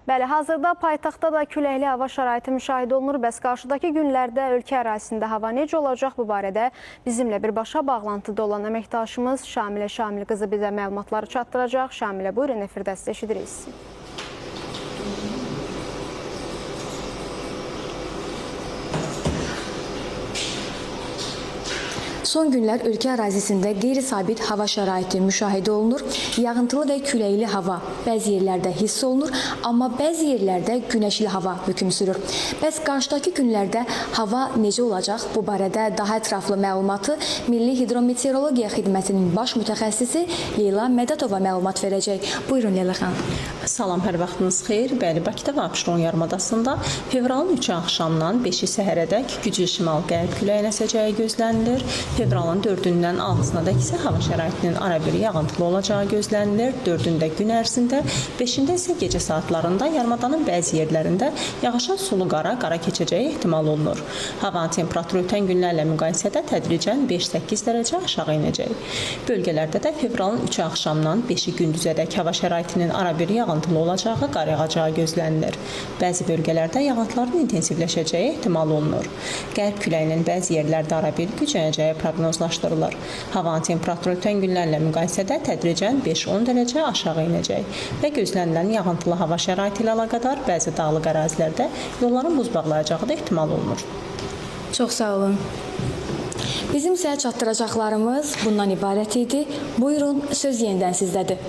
Bəli, hazırda paytaxtda da küləkli hava şəraiti müşahidə olunur. Bəs qarşıdakı günlərdə ölkə ərazisində hava necə olacaq bu barədə bizimlə birbaşa bağlantıda olan əməkdaşımız Şamilə Şamil qızı bizə məlumatları çatdıracaq. Şamilə, buyurun, efirdə sizi eşidirik. Son günlər ölkə ərazisində qeyri-sabit hava şəraiti müşahidə olunur. Yağıntılı və küləkli hava bəzi yerlərdə hiss olunur, amma bəzi yerlərdə günəşli hava hökm sürür. Bəs qarşıdakı günlərdə hava necə olacaq? Bu barədə daha ətraflı məlumatı Milli Hidrometeorologiya Xidmətinin baş mütəxəssisi Leyla Mədətova məlumat verəcək. Buyurun Leyla xanım. Salam, hər vaxtınız xeyir. Bəli, Bakıda və Abşeron yarımadasında fevralın 3-ü axşamdan 5-i səhərədək güclü şimal-qərb küləyin əsəcəyi gözlənilir. Fevralın 4-dən 6-nadək isə hava şəraitinin arabir yağıntılı olacağı gözlənilir. 4-də gün ərzində, 5-də isə gecə saatlarında yarımadanın bəzi yerlərində yağışa sulu qara keçəcəyi ehtimal olunur. Havanın temperaturu ötən günlərlə müqayisədə tədricən 5-8 dərəcə aşağı inəcək. Bölgələrdə də fevralın 3-ü axşamdan 5-i gündüzədək hava şəraitinin arabir yağıntılı olacağı, qar yağacağı gözlənilir. Bəzi bölgələrdə yağıntıların intensivləşəcəyi ehtimal olunur. Qərb küləyinin bəzi yerlərdə arabir güclənəcəyi proqnozlaşdırılır. Havanın temperaturu ötən günlərlə müqayisədə tədricən 5-10 dərəcə aşağı inəcək və gözlənilən yağıntılı hava şəraiti ilə əlaqədar bəzi dağlıq ərazilərdə yolların buz bağlayacağı da ehtimal olunur. Çox sağ olun. Bizim sizə çatdıracaqlarımız bundan ibarət idi. Buyurun, söz yenidən sizdədir.